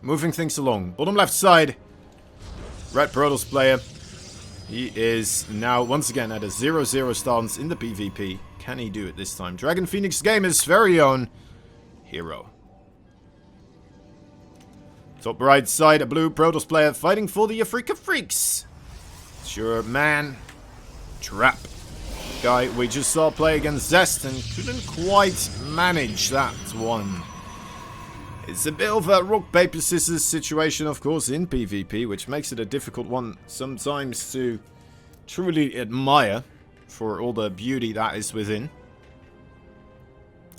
moving things along. Bottom left side, Red Protoss player. He is now once again at a 0-0 stance in the PvP. Can he do it this time? Dragon Phoenix Gamers' very own hero. Top right side, a blue Protoss player fighting for the Africa Freaks. It's your man, Trap. Guy we just saw play against Zest and couldn't quite manage that one. It's a bit of a rock, paper, scissors situation, of course, in PvP, which makes it a difficult one sometimes to truly admire for all the beauty that is within.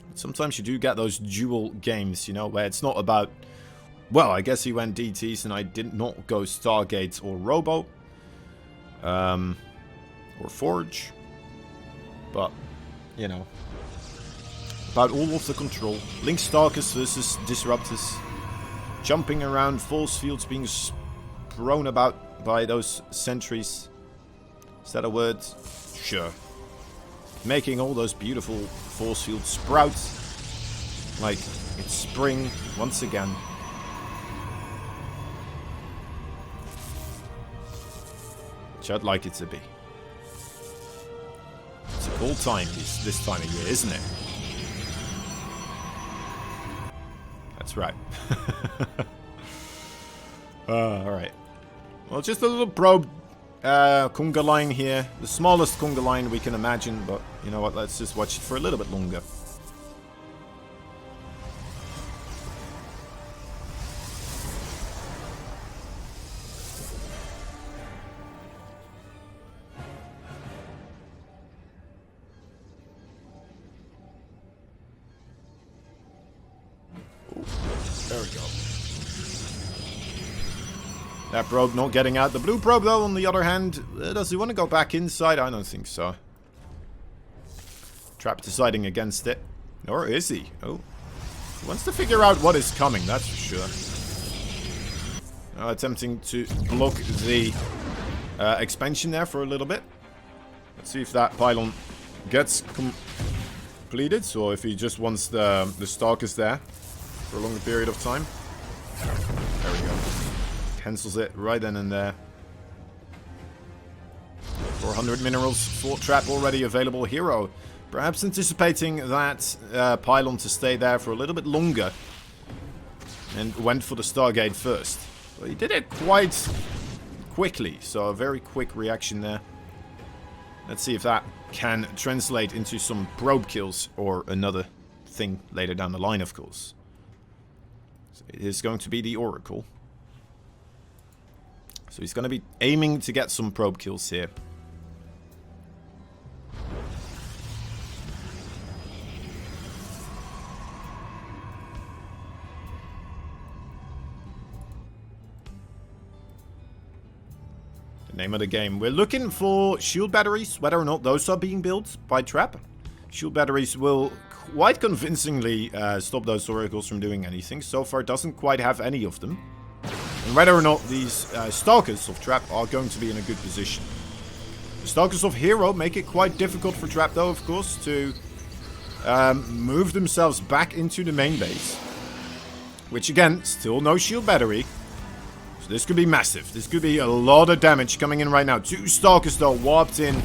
But sometimes you do get those dual games, you know, where it's not about... Well, I guess he went DTs and I did not go Stargate or Robo. Or Forge. But, you know... About all of the control. Link Stalkers versus Disruptors. Jumping around, force fields being thrown about by those sentries. Is that a word? Sure. Making all those beautiful force fields sprout. Like it's spring once again. Which I'd like it to be. It's a cold time this time of year, isn't it? That's right. Alright. Well, just a little probe conga line here. The smallest conga line we can imagine, but you know what, let's just watch it for a little bit longer. There we go. That probe not getting out. The blue probe, though, on the other hand, does he want to go back inside? I don't think so. Trap deciding against it. Or is he? Oh. He wants to figure out what is coming, that's for sure. Attempting to block the expansion there for a little bit. Let's see if that pylon gets completed, or if he just wants the Stalkers there for a longer period of time. There we go. Cancels it right then and there. 400 minerals for Trap already available. Hero perhaps anticipating that pylon to stay there for a little bit longer. And went for the Stargate first. But he did it quite quickly, so a very quick reaction there. Let's see if that can translate into some probe kills or another thing later down the line, of course. So it is going to be the Oracle. So he's going to be aiming to get some probe kills here. The name of the game. We're looking for shield batteries, whether or not those are being built by Trap. Shield batteries will quite convincingly stop those oracles from doing anything. So far doesn't quite have any of them. And whether or not these Stalkers of Trap are going to be in a good position. The Stalkers of Hero make it quite difficult for Trap, though, of course, to move themselves back into the main base. Which, again, still no shield battery. So this could be massive. This could be a lot of damage coming in right now. 2 Stalkers, though, warped in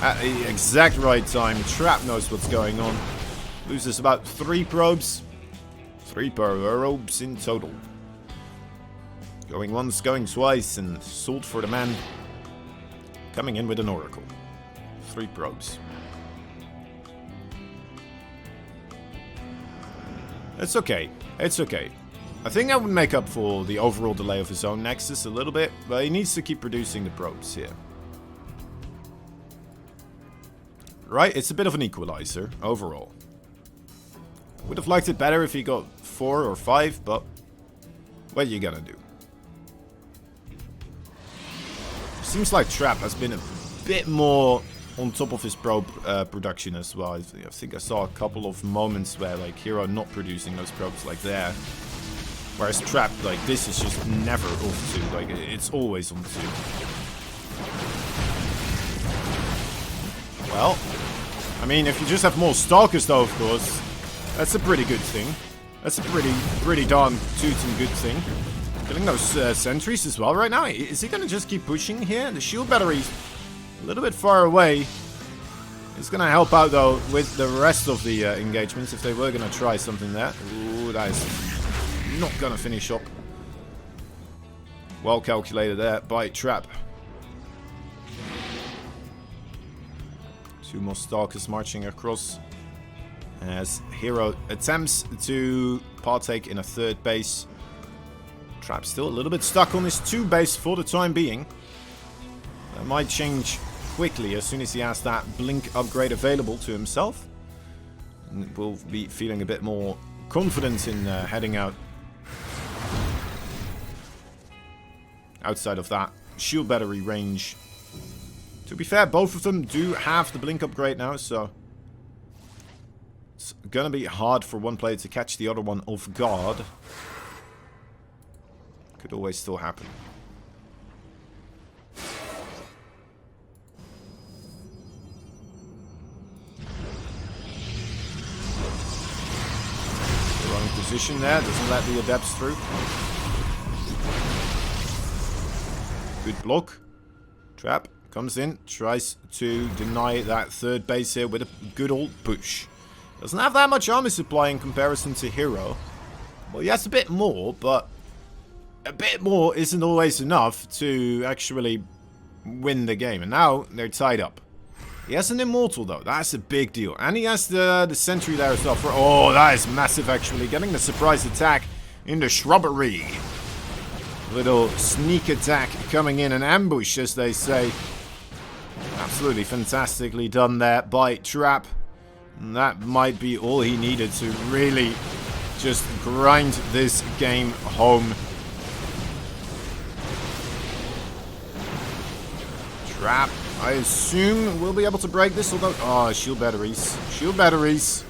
at the exact right time. Trap knows what's going on. Loses about 3 probes. 3 probes in total. Going once, going twice, and Salt for the man. Coming in with an Oracle. 3 probes. It's okay. It's okay. I think that would make up for the overall delay of his own Nexus a little bit, but he needs to keep producing the probes here. Right, it's a bit of an equalizer, overall. Would have liked it better if he got 4 or 5, but what are you gonna do? Seems like Trap has been a bit more on top of his probe production as well. I think I saw a couple of moments where like Hero not producing those probes like there. Whereas Trap, like this is just never off 2, like it's always on 2. Well, I mean if you just have more Stalkers though, of course, that's a pretty good thing. That's a pretty darn tootin' good thing. Killing those sentries as well right now. Is he gonna just keep pushing here? The shield battery's a little bit far away. It's gonna help out though with the rest of the engagements if they were gonna try something there. Ooh, that is not gonna finish up. Well calculated there by Trap. Two more Stalkers marching across as Hero attempts to partake in a third base. Trap still a little bit stuck on his 2 base for the time being. That might change quickly as soon as he has that blink upgrade available to himself. And will be feeling a bit more confident in heading out. Outside of that shield battery range. To be fair, both of them do have the blink upgrade now, so it's gonna be hard for one player to catch the other one off guard. Could always still happen. The wrong position there, doesn't let the adepts through. Good block. Trap comes in, tries to deny that third base here with a good old push. Doesn't have that much armor supply in comparison to Hero. Well, he has a bit more, but a bit more isn't always enough to actually win the game. And now they're tied up. He has an Immortal though, that's a big deal. And he has the Sentry there as well. Oh, that is massive actually. Getting the surprise attack in the shrubbery. Little sneak attack coming in, an ambush as they say. Absolutely fantastically done there by Trap. And that might be all he needed to really just grind this game home. Trap, I assume, will be able to break this, although... Oh, shield batteries. Shield batteries.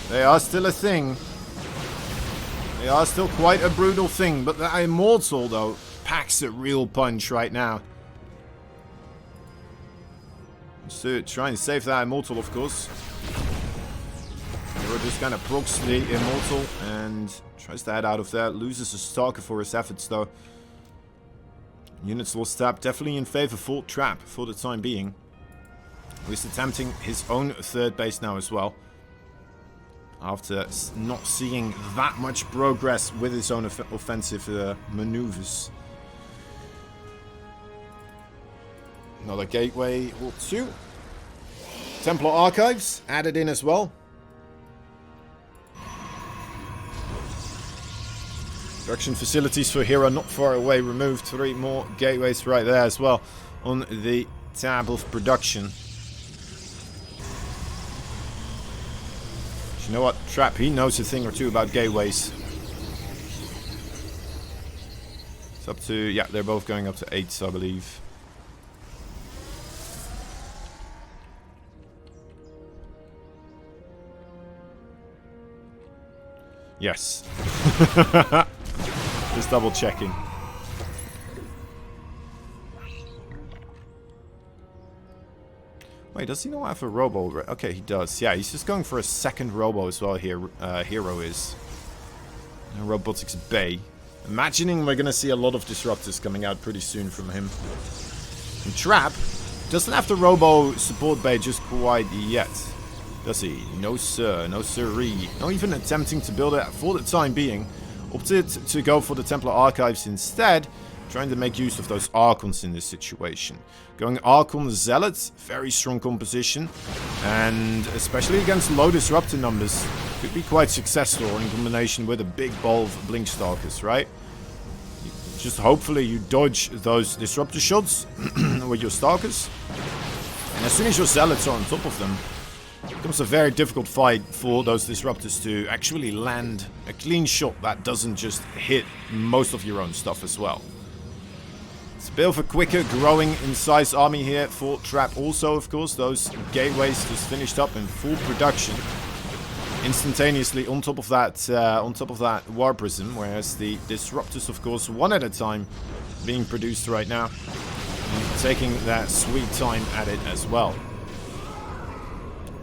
They are still a thing. They are still quite a brutal thing, but the Immortal, though, packs a real punch right now. So, trying to save that Immortal, of course. Hero just kind of procs the Immortal and tries to head out of there. Loses a Stalker for his efforts, though. Units lost tap, definitely in favor for Trap for the time being. He's attempting his own third base now as well. After not seeing that much progress with his own offensive maneuvers. Another gateway or two. Templar Archives added in as well. Production facilities for Hero not far away removed. 3 more gateways right there as well on the tab of production. But you know what? Trap, he knows a thing or two about gateways. It's up to, yeah, they're both going up to 8, I believe. Yes. Just double checking. Wait, does he not have a robo? Okay, he does. Yeah, he's just going for a second robo as well here. Hero is. Robotics Bay. Imagining we're going to see a lot of disruptors coming out pretty soon from him. And Trap doesn't have the robo support bay just quite yet. Does he? No sir, no siree. Not even attempting to build it for the time being. Opted to go for the Templar Archives instead. Trying to make use of those Archons in this situation. Going Archon Zealot, very strong composition. And especially against low disruptor numbers, could be quite successful in combination with a big ball of Blink Stalkers, right? Just hopefully you dodge those disruptor shots with your Stalkers. And as soon as your Zealots are on top of them, it becomes a very difficult fight for those disruptors to actually land a clean shot that doesn't just hit most of your own stuff as well. It's a bit of a quicker growing in size army here for Trap also, of course. Those gateways just finished up in full production instantaneously on top of that War Prism, whereas the disruptors, of course, one at a time being produced right now and taking that sweet time at it as well.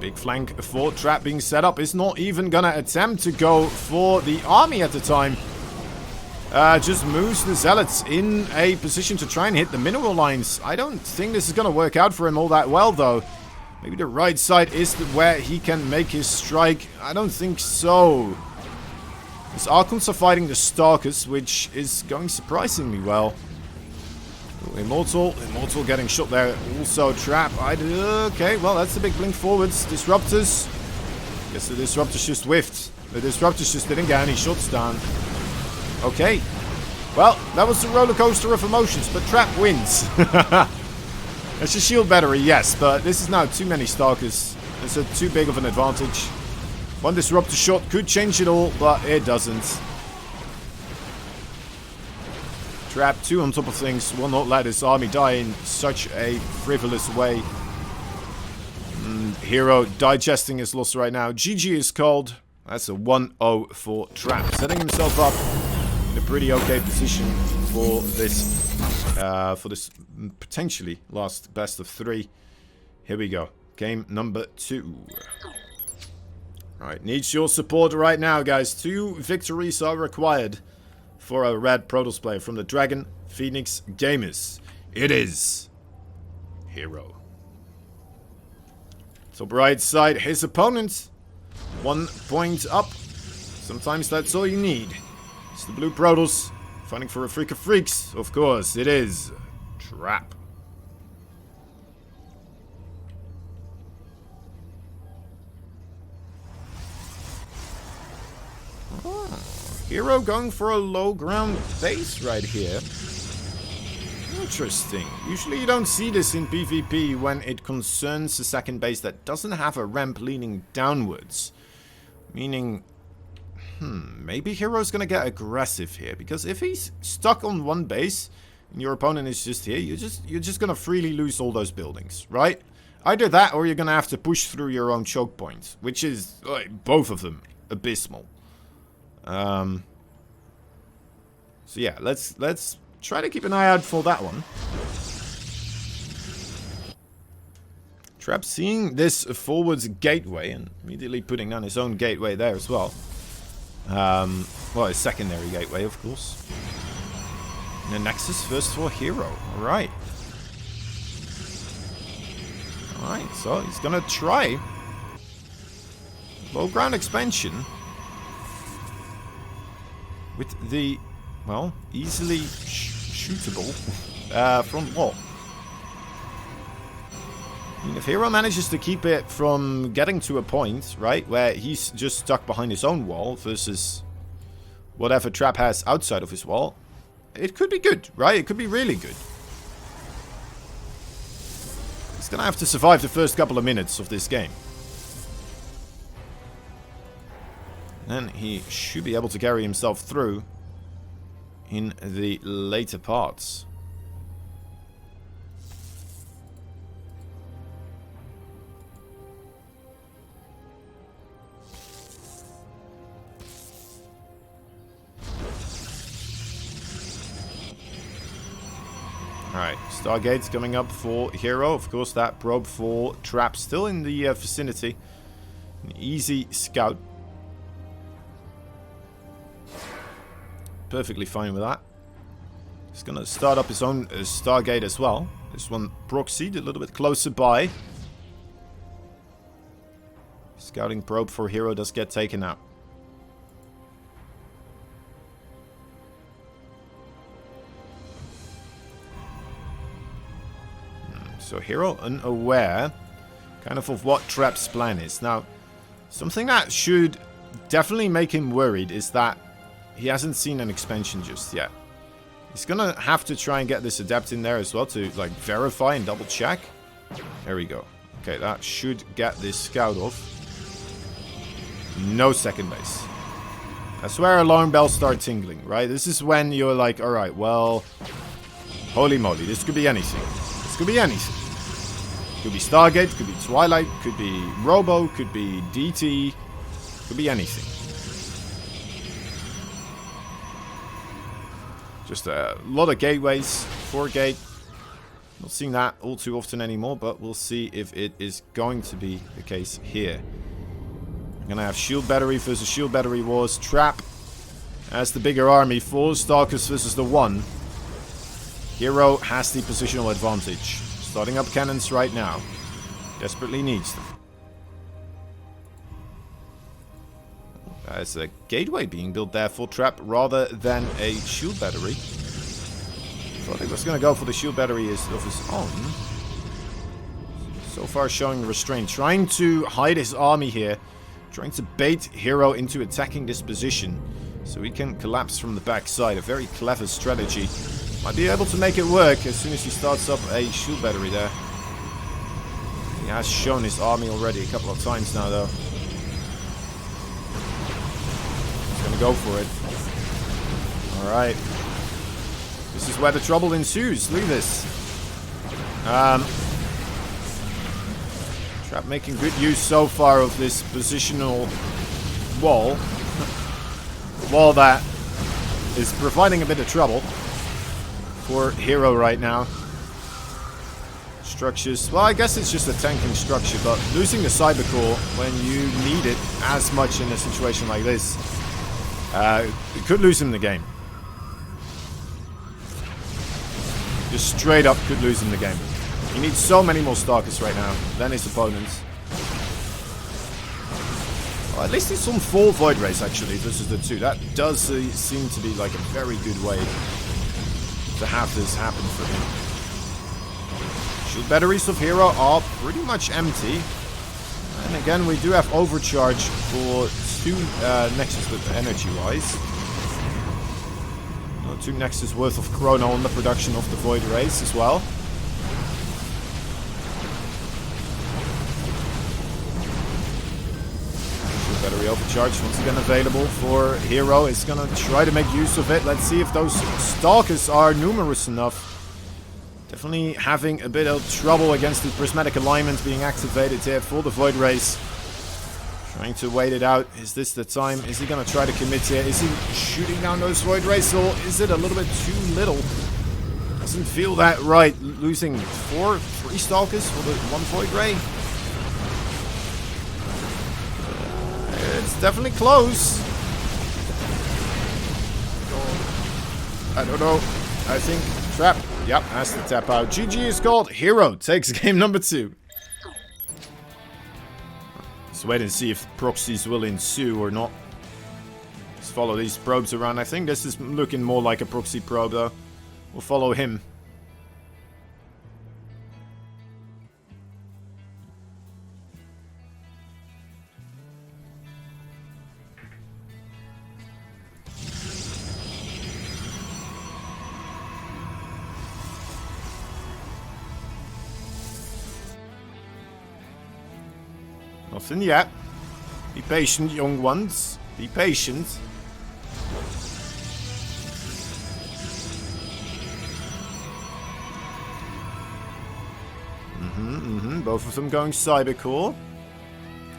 Big flank for trap being set up. Is not even gonna attempt to go for the army at the time. Just moves the zealots in a position to try and hit the mineral lines. I don't think this is gonna work out for him all that well, though. Maybe the right side is where he can make his strike. I don't think so. His Archons are fighting the Stalkers, which is going surprisingly well. Ooh, Immortal getting shot there. Also Trap. Okay, well, that's the big blink forwards. Disruptors. Guess the Disruptors just whiffed. The Disruptors just didn't get any shots down. Okay. Well, that was the roller coaster of emotions, but Trap wins. It's a shield battery, yes, but this is now too many Stalkers. It's too big of an advantage. One Disruptor shot could change it all, but it doesn't. Trap 2 on top of things will not let his army die in such a frivolous way. Hero digesting his loss right now. GG is called. That's a 1-0 for Trap. Setting himself up in a pretty okay position for this potentially last best of 3. Here we go. Game number 2. Alright, needs your support right now, guys. 2 victories are required for a red Protoss player from the Dragon Phoenix Gamers. It is Hero. Top right side, his opponent. 1 point up. Sometimes that's all you need. It's the blue Protoss fighting for Africa Freaks. Of course, it is Trap. Hero going for a low ground base right here. Interesting. Usually you don't see this in PvP when it concerns a second base that doesn't have a ramp leaning downwards. Meaning, maybe Hero's gonna get aggressive here. Because if he's stuck on one base and your opponent is just here, you're just gonna freely lose all those buildings, right? Either that or you're gonna have to push through your own choke points, which is, both of them, abysmal. So yeah, let's try to keep an eye out for that one. Trap seeing this forwards gateway and immediately putting down his own gateway there as well. Well, his secondary gateway, of course. And the Nexus first for Hero. Alright. Alright, so he's gonna try low ground expansion with the, well, easily shootable front wall. I mean, if Hero manages to keep it from getting to a point, right, where he's just stuck behind his own wall versus whatever Trap has outside of his wall, it could be good, right? It could be really good. He's gonna have to survive the first couple of minutes of this game. Then he should be able to carry himself through in the later parts. Alright, Stargate's coming up for Hero. Of course, that probe for Trap still in the vicinity. An easy scout. Perfectly fine with that. He's gonna start up his own Stargate as well. This one proxied a little bit closer by. Scouting probe for Hero does get taken out. So Hero unaware kind of what Trap's plan is. Now, something that should definitely make him worried is that he hasn't seen an expansion just yet. He's gonna have to try and get this adept in there as well to like verify and double check. There we go. Okay, that should get this scout off. No second base. That's where alarm bells start tingling, right? This is when you're like, alright, well, holy moly, this could be anything. This could be anything. Could be Stargate, could be Twilight, could be Robo, could be DT, could be anything. Just a lot of gateways. 4 gate. Not seeing that all too often anymore, but we'll see if it is going to be the case here. We're gonna have shield battery versus shield battery wars. Trap as the bigger army. 4 Stalkers versus the 1. Hero has the positional advantage. Starting up cannons right now. Desperately needs them. There's a gateway being built there for Trap rather than a shield battery. Thought he was going to go for the shield battery of his own. So far showing restraint. Trying to hide his army here. Trying to bait Hero into attacking this position. So he can collapse from the backside. A very clever strategy. Might be able to make it work as soon as he starts up a shield battery there. He has shown his army already a couple of times now though. He's going to go for it. Alright. This is where the trouble ensues. Look at this. Trap making good use so far of this positional wall. Wall that is providing a bit of trouble for Hero right now. Structures. Well, I guess it's just a tanking structure, but losing the cyber core when you need it as much in a situation like this, it could lose him the game. Just straight up could lose him the game. He needs so many more Stalkers right now than his opponents. Well, at least it's on 4 Void Rays actually versus the 2. That does seem to be like a very good way to have this happen for him. Shield batteries of Hero are pretty much empty. And again, we do have overcharge for 2 Nexus with energy-wise. 2 Nexus worth of chrono on the production of the Void Rays as well. Shield battery overcharge once again available for Hero. It's gonna try to make use of it. Let's see if those Stalkers are numerous enough. Definitely having a bit of trouble against the prismatic alignment being activated here for the Void Rays. Trying to wait it out. Is this the time? Is he going to try to commit here? Is he shooting down those Void Rays, or is it a little bit too little? Doesn't feel that right. Losing 3 Stalkers for the 1 Void Ray. It's definitely close. I don't know. I think Trap, yep, has to tap out. GG is called. Hero takes game number 2. Let's wait and see if proxies will ensue or not. Let's follow these probes around. I think this is looking more like a proxy probe though. We'll follow him. Nothing yet. Be patient, young ones. Be patient. Both of them going cybercore.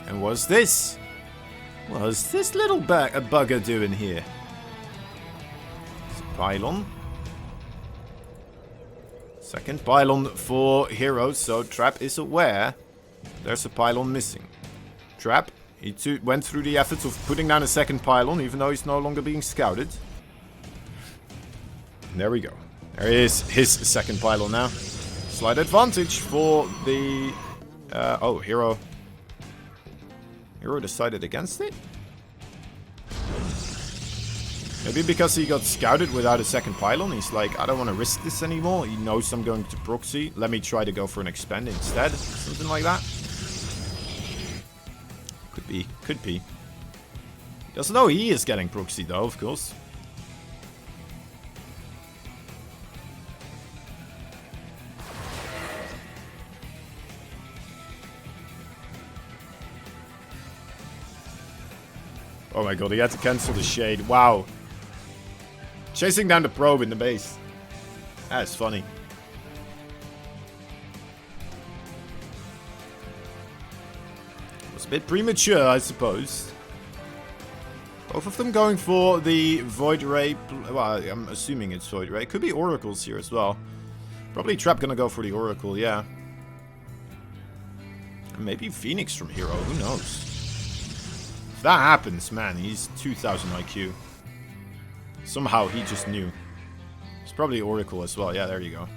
And what's this? What's this little bugger doing here? It's a pylon. Second pylon for Hero, so Trap is aware there's a pylon missing. Trap, he went through the efforts of putting down a second pylon, even though he's no longer being scouted. And there we go. There is his second pylon now. Slight advantage for the... oh, Hero. Hero decided against it? Maybe because he got scouted without a second pylon. He's like, I don't want to risk this anymore. He knows I'm going to proxy. Let me try to go for an expand instead. Something like that. Could be. Could be. He doesn't know he is getting proxy though, of course. Oh my god, he had to cancel the shade. Wow. Chasing down the probe in the base. That's funny. Was a bit premature, I suppose. Both of them going for the Void Ray. Well, I'm assuming it's Void Ray. Could be Oracles here as well. Probably Trap gonna go for the Oracle, yeah. Maybe Phoenix from Hero, who knows? If that happens, man, he's 2000 IQ. Somehow he just knew. It's probably Oracle as well, yeah, there you go.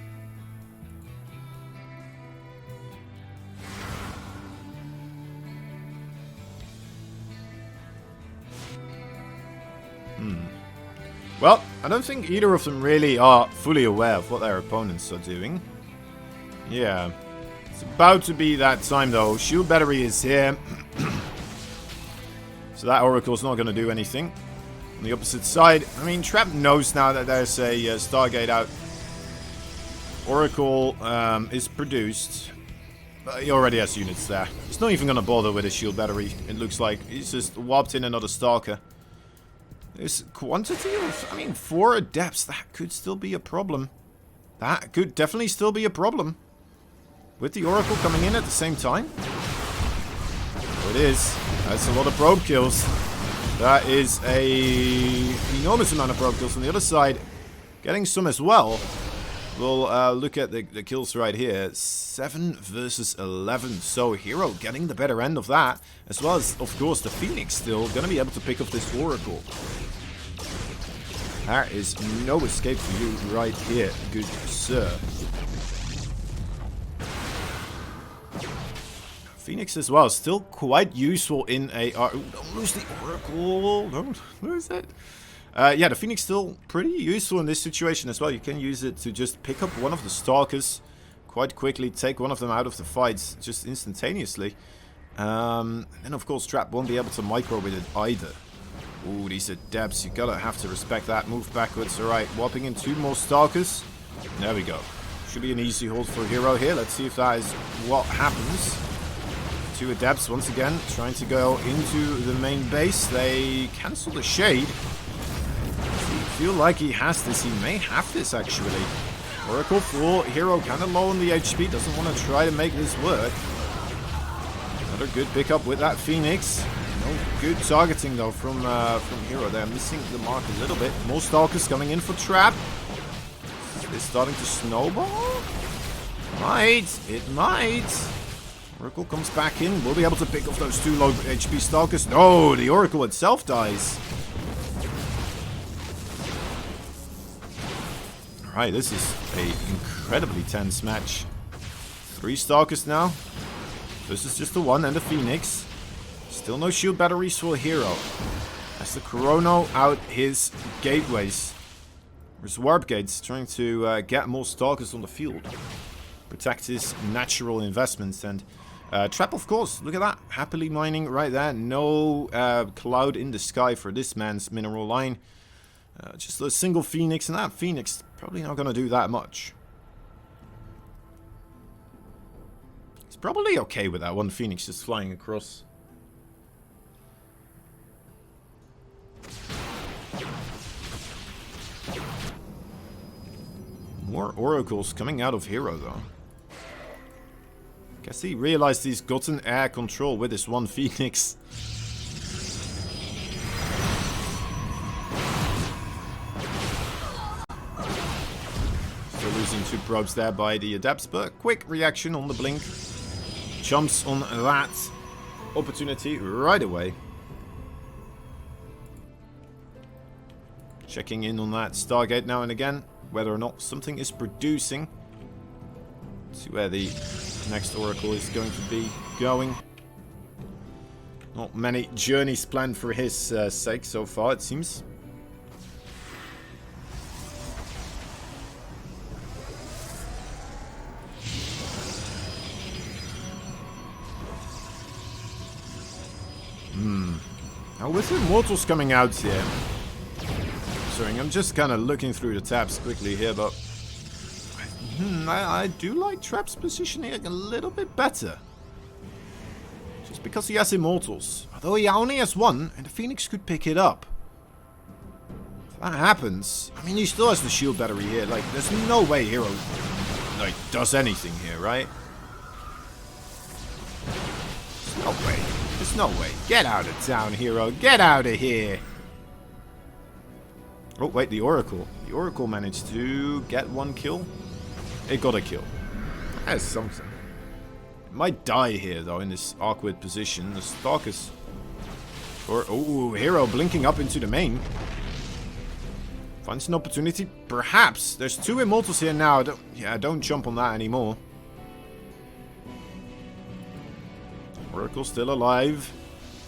Well, I don't think either of them really are fully aware of what their opponents are doing. Yeah. It's about to be that time, though. Shield Battery is here. So that Oracle's not going to do anything. On the opposite side, I mean, Trap knows now that there's a Stargate out. Oracle is produced. But he already has units there. He's not even going to bother with his Shield Battery, it looks like. He's just warped in another Stalker. This quantity of, I mean, 4 Adepts, that could still be a problem. That could definitely still be a problem. With the Oracle coming in at the same time. There it is. That's a lot of probe kills. That is a enormous amount of probe kills. On the other side, getting some as well. We'll look at the kills right here. 7 versus 11. So Hero getting the better end of that. As well as, of course, the Phoenix still going to be able to pick up this Oracle. There is no escape for you right here, good sir. Phoenix as well, still quite useful in a... don't lose the Oracle, don't lose it. Yeah, the Phoenix still pretty useful in this situation as well. You can use it to just pick up one of the Stalkers quite quickly, take one of them out of the fights just instantaneously. And then of course Trap won't be able to micro with it either. Ooh, these Adepts, you gotta have to respect that. Move backwards, alright, whopping in 2 more Stalkers. There we go. Should be an easy hold for Hero here. Let's see if that is what happens. 2 Adepts once again trying to go into the main base. They cancel the Shade. I feel like he has this. He may have this actually. Oracle for Hero, kind of low on the HP. Doesn't want to try to make this work. Another good pickup with that Phoenix. No good targeting though from Hero. They're missing the mark a little bit. More Stalkers coming in for Trap. It's starting to snowball. It might. Oracle comes back in. We'll be able to pick off those 2 low HP Stalkers. No, the Oracle itself dies. Alright, this is an incredibly tense match. 3 Stalkers now. This is just the 1 and the Phoenix. Still no shield batteries for Hero. As the Chrono out his gateways. His warp gates, trying to get more Stalkers on the field. Protect his natural investments. And Trap, of course, look at that. Happily mining right there. No cloud in the sky for this man's mineral line. Just a single Phoenix, and that Phoenix probably not going to do that much. He's probably okay with that one Phoenix just flying across. More Oracles coming out of Hero, though. Guess he realized he's gotten air control with this one Phoenix. Still losing 2 probes there by the Adepts, but quick reaction on the blink. Jumps on that opportunity right away. Checking in on that Stargate now and again, whether or not something is producing. See where the next Oracle is going to be going. Not many journeys planned for his sake so far, it seems. Now with Immortals coming out here. Sorry, I'm just kind of looking through the tabs quickly here, but I do like Trap's positioning a little bit better. Just because he has Immortals. Although he only has 1, and the Phoenix could pick it up. If that happens, I mean, he still has the shield battery here. Like, there's no way Hero, like, does anything here, right? There's no way. There's no way. Get out of town, Hero. Get out of here. Oh, wait, the Oracle. The Oracle managed to get 1 kill. It got a kill. That's something. It might die here, though, in this awkward position. The Stalkers... Or, oh, Hero blinking up into the main. Finds an opportunity. Perhaps. There's 2 Immortals here now. Don't jump on that anymore. Oracle still alive.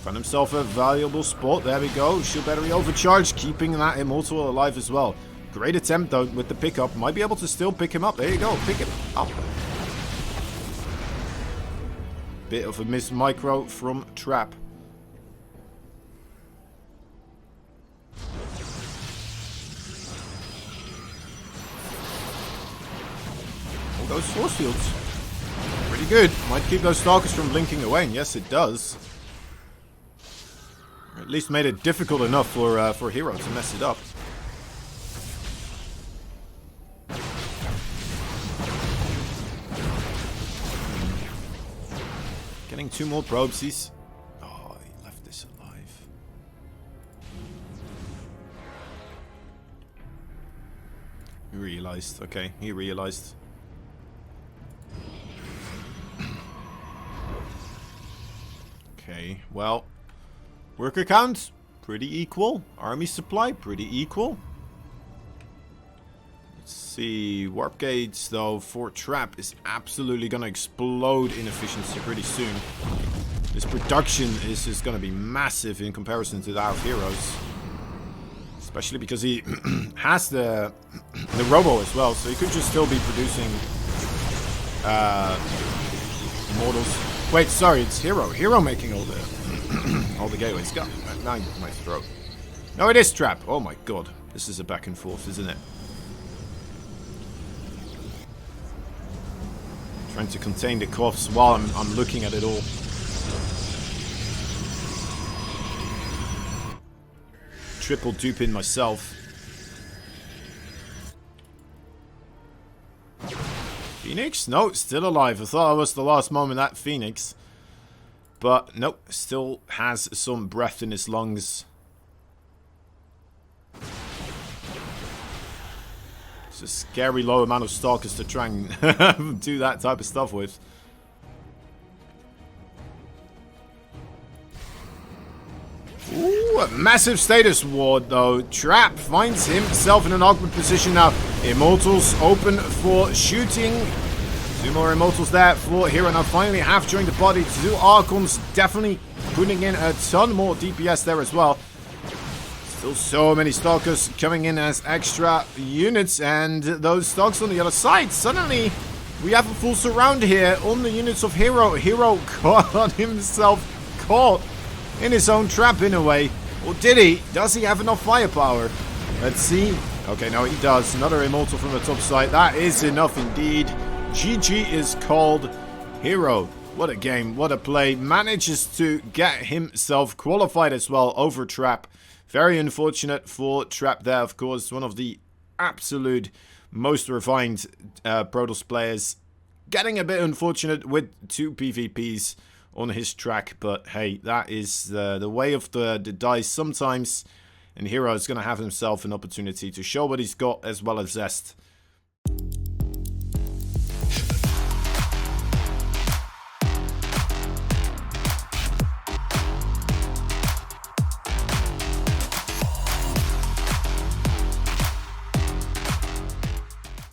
Found himself a valuable spot. There we go. Shield battery overcharged, keeping that Immortal alive as well. Great attempt, though, with the pickup. Might be able to still pick him up. There you go. Pick him up. Bit of a missed micro from Trap. All those force fields. Pretty good. Might keep those Stalkers from blinking away. And yes, it does. Or at least made it difficult enough for Hero to mess it up. Getting 2 more probes. He's... Oh, he left this alive. He realized. Okay, he realized. Okay, well, worker count, pretty equal. Army supply, pretty equal. Let's see, warp gauge, though, for Trap is absolutely going to explode in efficiency pretty soon. This production is just going to be massive in comparison to that of Heroes. Especially because he has the Robo as well, so he could just still be producing Immortals. Wait, sorry, it's Hero. Hero making all the gateways. Go. Now you got my throat. No, it is Trap. Oh my god. This is a back and forth, isn't it? Trying to contain the coughs while I'm looking at it all. Triple duping myself. Phoenix? No, still alive. I thought I was the last moment that Phoenix. But nope, still has some breath in his lungs. It's a scary low amount of Stalkers to try and do that type of stuff with. Ooh, a massive status ward though. Trap finds himself in an awkward position now. Immortals open for shooting. 2 more Immortals there for Hero. Now finally half joined the body. 2 Archons definitely putting in a ton more DPS there as well. Still so many Stalkers coming in as extra units. And those Stalkers on the other side. Suddenly we have a full surround here on the units of Hero. Hero got himself caught in his own trap in a way. Or did he? Does he have enough firepower? Let's see. Okay, no, he does. Another Immortal from the top side. That is enough indeed. GG is called. Hero. What a game. What a play. Manages to get himself qualified as well over Trap. Very unfortunate for Trap there, of course. One of the absolute most refined Protoss players. Getting a bit unfortunate with 2 PvPs on his track, but hey, that is the way of the dice sometimes, and Hero is going to have himself an opportunity to show what he's got as well as Zest.